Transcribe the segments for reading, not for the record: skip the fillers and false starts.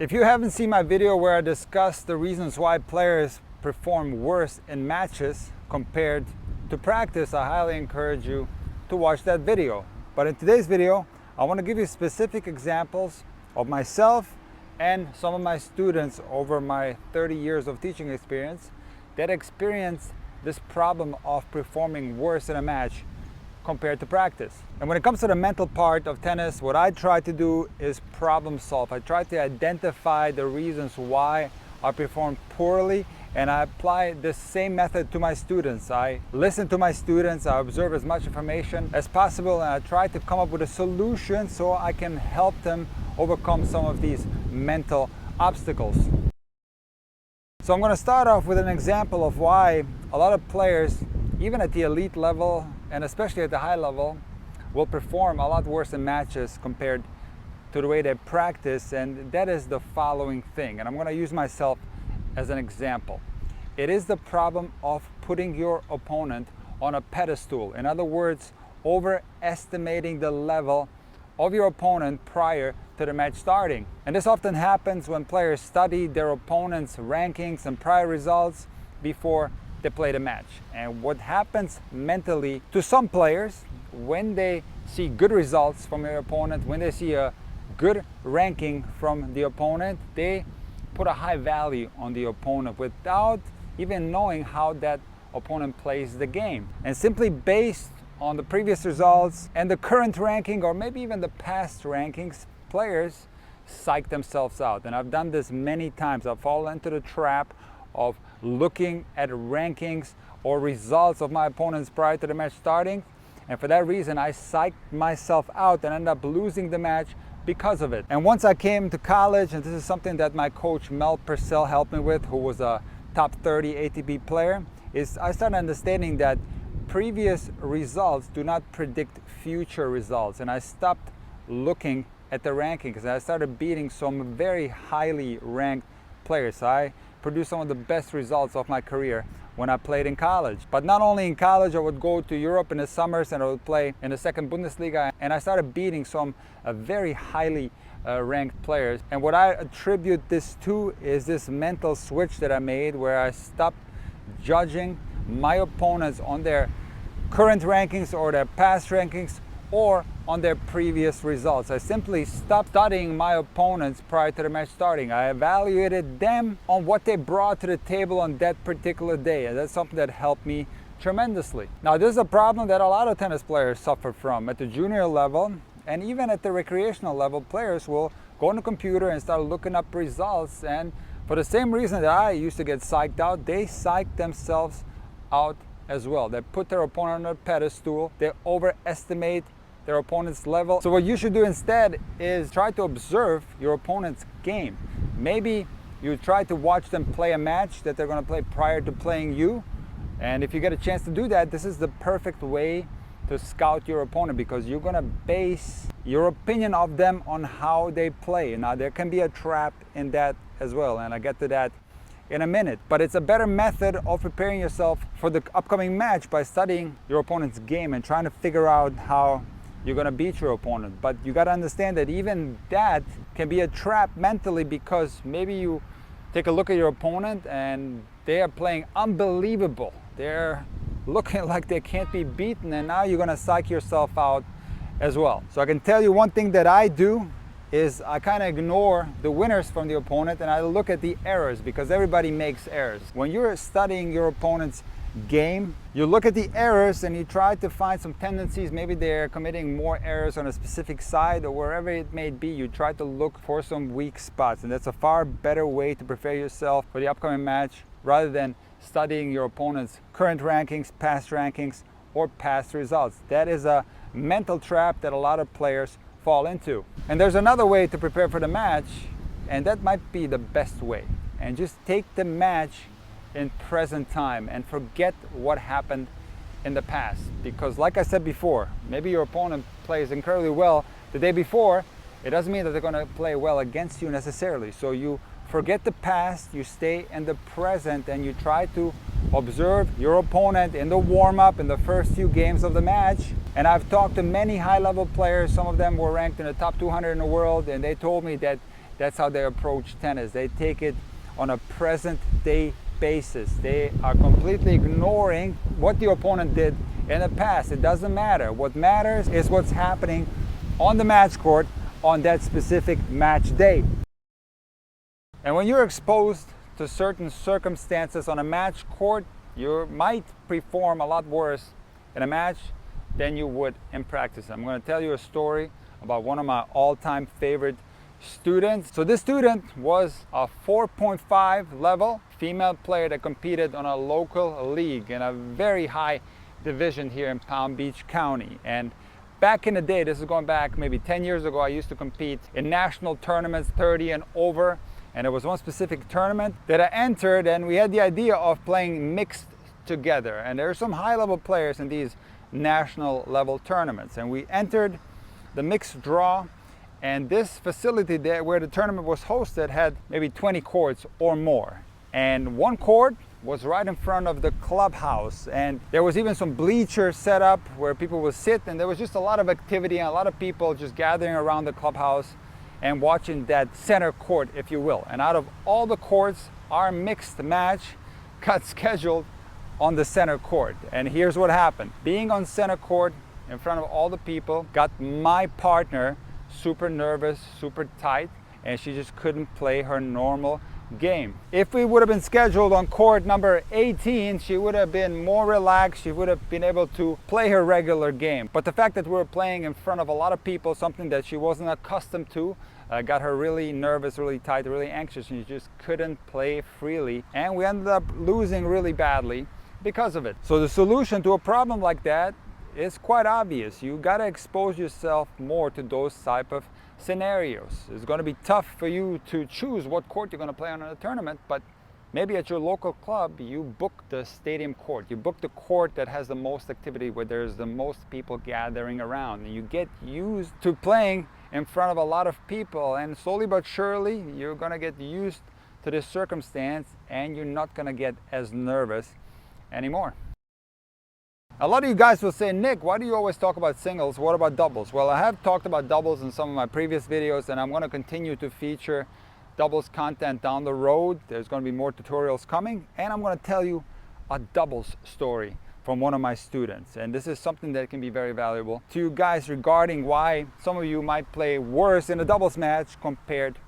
If you haven't seen my video where I discuss the reasons why players perform worse in matches compared to practice, I highly encourage you to watch that video. But in today's video, I want to give you specific examples of myself and some of my students over my 30 years of teaching experience that experienced this problem of performing worse in a match compared to practice. And when it comes to the mental part of tennis, what I try to do is problem solve. I try to identify the reasons why I perform poorly, and I apply this same method to my students. I listen to my students, I observe as much information as possible, and I try to come up with a solution so I can help them overcome some of these mental obstacles. So I'm going to start off with an example of why a lot of players, even at the elite level and especially at the high level, will perform a lot worse in matches compared to the way they practice, and that is the following thing. And I'm going to use myself as an example. It is the problem of putting your opponent on a pedestal. In other words, overestimating the level of your opponent prior to the match starting. And this often happens when players study their opponent's rankings and prior results before they play the match. And what happens mentally to some players when they see good results from their opponent, when they see a good ranking from the opponent, they put a high value on the opponent without even knowing how that opponent plays the game. And simply based on the previous results and the current ranking, or maybe even the past rankings, players psych themselves out. And I've done this many times. I've fallen into the trap of looking at rankings or results of my opponents prior to the match starting, and for that reason I psyched myself out and ended up losing the match because of it. And once I came to college, and this is something that my coach Mel Purcell helped me with, who was a top 30 ATP player, is I started understanding that previous results do not predict future results. And I stopped looking at the rankings, and I started beating some very highly ranked players. I produced some of the best results of my career when I played in college. But not only in college, I would go to Europe in the summers and I would play in the second Bundesliga, and I started beating some very highly ranked players. And what I attribute this to is this mental switch that I made, where I stopped judging my opponents on their current rankings or their past rankings or on their previous results. I simply stopped studying my opponents prior to the match starting. I evaluated them on what they brought to the table on that particular day, and that's something that helped me tremendously. Now, this is a problem that a lot of tennis players suffer from at the junior level, and even at the recreational level. Players will go on the computer and start looking up results, and for the same reason that I used to get psyched out, they psych themselves out as well. They put their opponent on a pedestal, they overestimate their opponent's level. So what you should do instead is try to observe your opponent's game. Maybe you try to watch them play a match that they're going to play prior to playing you. And if you get a chance to do that, this is the perfect way to scout your opponent, because you're going to base your opinion of them on how they play. Now, there can be a trap in that as well, and I'll get to that in a minute. But it's a better method of preparing yourself for the upcoming match by studying your opponent's game and trying to figure out how you're going to beat your opponent. But you got to understand that even that can be a trap mentally, because maybe you take a look at your opponent and they are playing unbelievable. They're looking like they can't be beaten, and now you're going to psych yourself out as well. So I can tell you one thing that I do is I kind of ignore the winners from the opponent and I look at the errors, because everybody makes errors. When you're studying your opponent's game, you look at the errors and you try to find some tendencies. Maybe they're committing more errors on a specific side, or wherever it may be, you try to look for some weak spots. And that's a far better way to prepare yourself for the upcoming match, rather than studying your opponent's current rankings, past rankings, or past results. That is a mental trap that a lot of players fall into. And there's another way to prepare for the match, and that might be the best way. And just take the match in present time and forget what happened in the past. Because like I said before, maybe your opponent plays incredibly well the day before. It doesn't mean that they're going to play well against you necessarily. So you forget the past, you stay in the present, and you try to observe your opponent in the warm-up, in the first few games of the match. And I've talked to many high-level players. Some of them were ranked in the top 200 in the world, and they told me that That's how they approach tennis. They take it on a present day basis. They are completely ignoring what the opponent did in the past. It doesn't matter. What matters is what's happening on the match court on that specific match day. And when you're exposed to certain circumstances on a match court, you might perform a lot worse in a match than you would in practice. I'm going to tell you a story about one of my all-time favorite students. So this student was a 4.5 level female player that competed on a local league in a very high division here in Palm Beach County. And back in the day, this is going back maybe 10 years ago, I used to compete in national tournaments, 30 and over. And there was one specific tournament that I entered, and we had the idea of playing mixed together. And there are some high-level players in these national level tournaments. And we entered the mixed draw, and this facility there where the tournament was hosted had maybe 20 courts or more. And one court was right in front of the clubhouse, and there was even some bleachers set up where people would sit, and there was just a lot of activity and a lot of people just gathering around the clubhouse and watching that center court, if you will. And out of all the courts, our mixed match got scheduled on the center court. And here's what happened. Being on center court in front of all the people got my partner super nervous, super tight, and she just couldn't play her normal game. If we would have been scheduled on court number 18, she would have been more relaxed. She would have been able to play her regular game. But the fact that we were playing in front of a lot of people, something that she wasn't accustomed to, got her really nervous, really tight, really anxious, and she just couldn't play freely. And we ended up losing really badly because of it. So the solution to a problem like that is quite obvious. You got to expose yourself more to those type of scenarios. It's going to be tough for you to choose what court you're going to play on in a tournament, but maybe at your local club you book the stadium court. You book the court that has the most activity, where there's the most people gathering around, and you get used to playing in front of a lot of people, and slowly but surely you're going to get used to this circumstance, and you're not going to get as nervous anymore. A lot of you guys will say, Nick, why do you always talk about singles? What about doubles? Well, I have talked about doubles in some of my previous videos, and I'm going to continue to feature doubles content down the road. There's going to be more tutorials coming, and I'm going to tell you a doubles story from one of my students. And this is something that can be very valuable to you guys regarding why some of you might play worse in a doubles match compared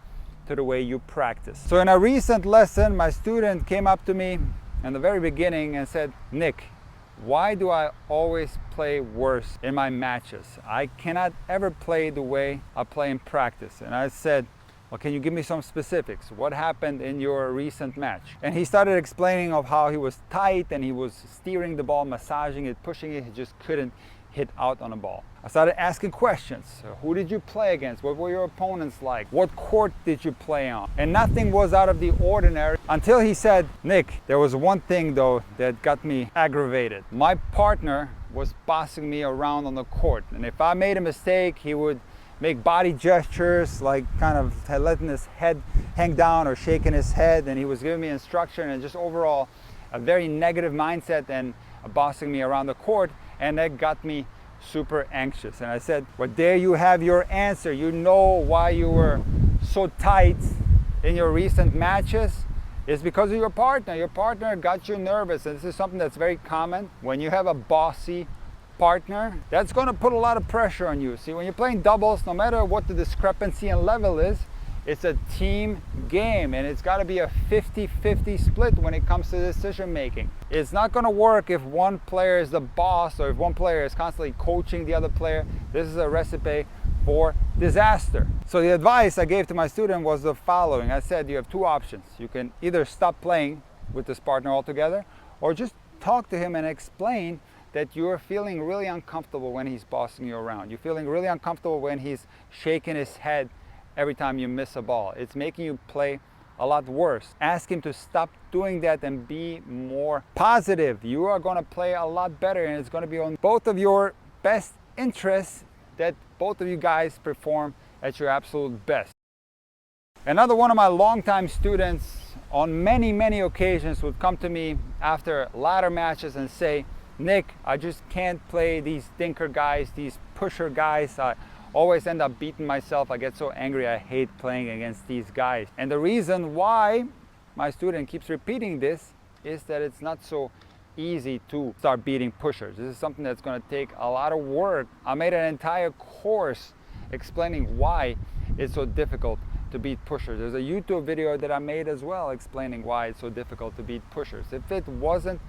to the way you practice. So in a recent lesson, my student came up to me in the very beginning and said, Nick, why do I always play worse in my matches? I cannot ever play the way I play in practice. And I said, well, can you give me some specifics? What happened in your recent match? And he started explaining of how he was tight and he was steering the ball, massaging it, pushing it. He just couldn't hit out on the ball. I started asking questions. Who did you play against? What were your opponents like? What court did you play on? And nothing was out of the ordinary until he said, Nick, there was one thing though that got me aggravated. My partner was bossing me around on the court, and if I made a mistake, he would make body gestures, like kind of letting his head hang down or shaking his head, and he was giving me instruction, and just overall a very negative mindset and bossing me around the court. And that got me super anxious. And I said, well, there you have your answer. You know why you were so tight in your recent matches? It's because of your partner. Your partner got you nervous. And this is something that's very common. When you have a bossy partner, that's going to put a lot of pressure on you. See, when you're playing doubles, no matter what the discrepancy in level is, it's a team game, and it's got to be a 50-50 split when it comes to decision making. It's not going to work if one player is the boss or if one player is constantly coaching the other player. This is a recipe for disaster. So the advice I gave to my student was the following. I said, you have two options. You can either stop playing with this partner altogether, or just talk to him and explain that you're feeling really uncomfortable when he's bossing you around. You're feeling really uncomfortable when he's shaking his head every time you miss a ball. It's making you play a lot worse. Ask him to stop doing that and be more positive. You are going to play a lot better, and it's going to be on both of your best interests that both of you guys perform at your absolute best. Another one of my longtime students on many occasions would come to me after ladder matches and say, Nick, I just can't play these dinker guys, these pusher guys. I always end up beating myself. I get so angry, I hate playing against these guys. And the reason why my student keeps repeating this is that it's not so easy to start beating pushers. This is something that's going to take a lot of work. I made an entire course explaining why it's so difficult to beat pushers. There's a YouTube video that I made as well explaining why it's so difficult to beat pushers. If it wasn't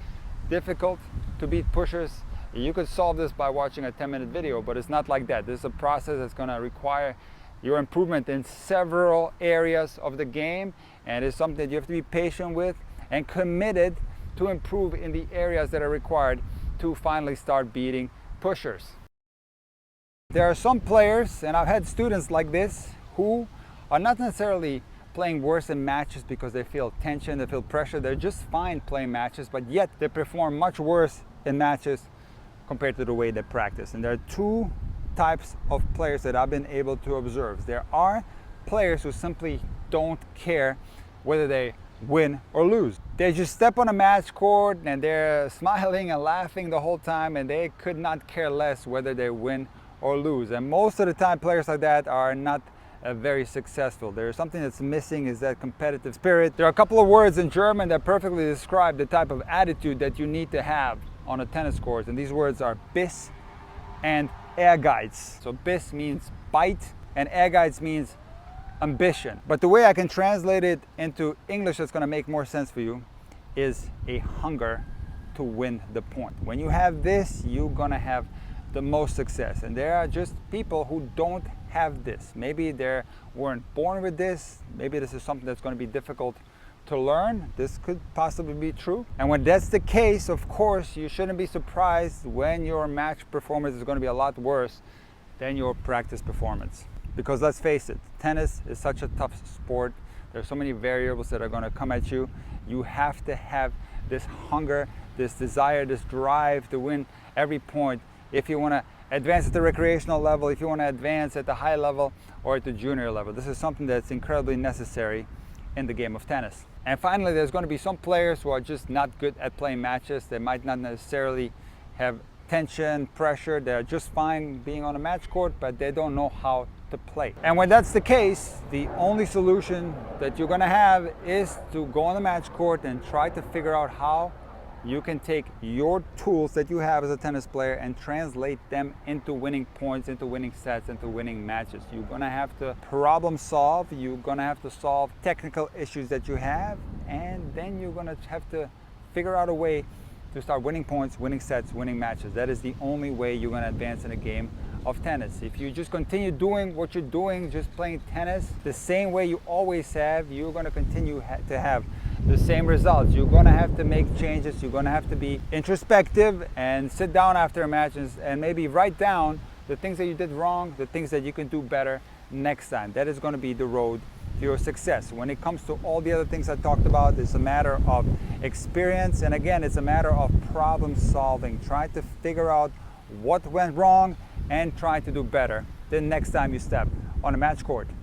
difficult to beat pushers, you could solve this by watching a 10-minute video, but it's not like that. This is a process that's going to require your improvement in several areas of the game, and it's something that you have to be patient with and committed to improve in the areas that are required to finally start beating pushers. There are some players, and I've had students like this, who are not necessarily playing worse in matches because they feel tension, they feel pressure. They're just fine playing matches, but yet they perform much worse in matches compared to the way they practice. And there are two types of players that I've been able to observe. There are players who simply don't care whether they win or lose. They just step on a match court and they're smiling and laughing the whole time, and they could not care less whether they win or lose. And most of the time players like that are not very successful. There's something that's missing, is that competitive spirit. There are a couple of words in German that perfectly describe the type of attitude that you need to have on a tennis court, and these words are Biss and Ehrgeiz. So Biss means bite and Ehrgeiz means ambition. But the way I can translate it into English that's going to make more sense for you is a hunger to win the point. When you have this, you're going to have the most success. And there are just people who don't have this. Maybe they weren't born with this. Maybe this is something that's going to be difficult to learn. This could possibly be true. And when that's the case, of course, you shouldn't be surprised when your match performance is going to be a lot worse than your practice performance. Because let's face it, tennis is such a tough sport. There's so many variables that are going to come at you. You have to have this hunger, this desire, this drive to win every point if you want to advance at the recreational level, if you want to advance at the high level or at the junior level. This is something that's incredibly necessary in the game of tennis. And finally, there's going to be some players who are just not good at playing matches. They might not necessarily have tension, pressure. They're just fine being on a match court, but they don't know how to play. And when that's the case, the only solution that you're going to have is to go on the match court and try to figure out how you can take your tools that you have as a tennis player and translate them into winning points, into winning sets, into winning matches. You're going to have to problem solve. You're going to have to solve technical issues that you have, and then you're going to have to figure out a way to start winning points, winning sets, winning matches. That is the only way you're going to advance in a game of tennis. If you just continue doing what you're doing, just playing tennis the same way you always have, you're going to continue to have the same results. You're going to have to make changes. You're going to have to be introspective and sit down after matches and maybe write down the things that you did wrong, the things that you can do better next time. That is going to be the road to your success. When it comes to all the other things I talked about, it's a matter of experience, and again, it's a matter of problem solving. Try to figure out what went wrong and try to do better the next time you step on a match court.